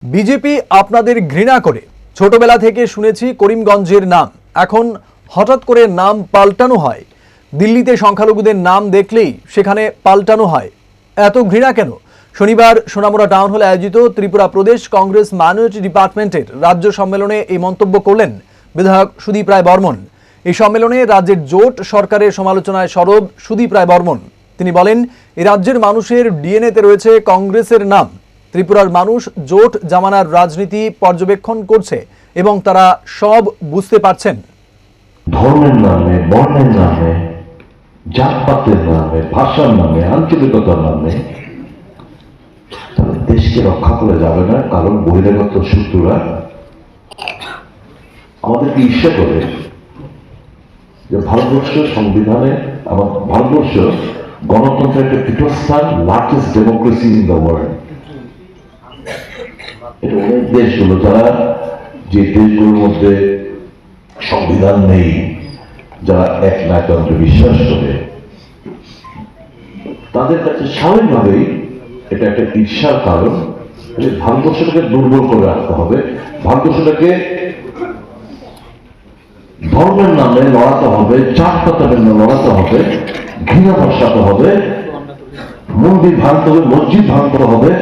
BJP আপনাদের ঘৃণা করে। ছোটবেলা থেকে শুনেছি করিমগঞ্জের নাম, এখন হঠাৎ করে নাম পাল্টানো হয়। দিল্লিতে সংখ্যালঘুদের নাম দেখলেই সেখানে পাল্টানো হয়, এত ঘৃণা কেন? শনিবার সোনামুড়া টাউন হলে আয়োজিত ত্রিপুরা প্রদেশ কংগ্রেস মাইনরিটি ডিপার্টমেন্টের রাজ্য সম্মেলনে এই মন্তব্য করলেন বিধায়ক সুদীপ রায় বর্মন। এই সম্মেলনে রাজ্যের জোট সরকারের সমালোচনায় সরব সুদীপ রায় বর্মন। তিনি বলেন, এই রাজ্যের মানুষের ডিএনএতে রয়েছে কংগ্রেসের নাম। ত্রিপুরার মানুষ জোট জামানার রাজনীতি পর্যবেক্ষণ করছে এবং তারা সব বুঝতে পারছেন। ধর্মের নামে, বর্ণের নামে, জাতপাতের নামে, ভাষার নামে, আঞ্চলিকতার নামে দেশকে রক্ষা করে যাবে না, কারণ বহিরাগত শত্রুরা আমাদেরকে ঈর্ষা করে যে ভারতবর্ষ সংবিধানে আমার ভারতবর্ষ গণতন্ত্রের একটা পীঠস্থান, largest democracy in the world. এটা অনেক দেশগুলো, যারা যে দেশগুলোর মধ্যে সংবিধান নেই, যারা এক নায়কতন্ত্রে বিশ্বাস করে, তাদের কাছে স্বাভাবিকভাবেই এটা একটা ঈর্ষার কারণ। ভারতবর্ষটাকে দুর্বল করে রাখতে হবে, ভারতবর্ষটাকে ধর্মের নামে লড়াতে হবে, জাতপাতের নামে লড়াতে হবে, ঘৃণা বসাতে হবে, মন্দির ভাঙতে হবে, মসজিদ ভাঙতে হবে,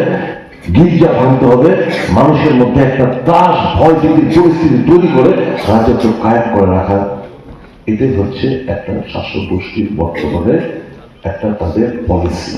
গির্জা ভাঙতে হবে, মানুষের মধ্যে একটা ত্রাস ভয় ভীতির পরিস্থিতি তৈরি করে রাজত্ব কায়েম করে রাখা। এটাই হচ্ছে একটা শাসক গোষ্ঠীর বর্তমানে একটা তাদের পলিসি।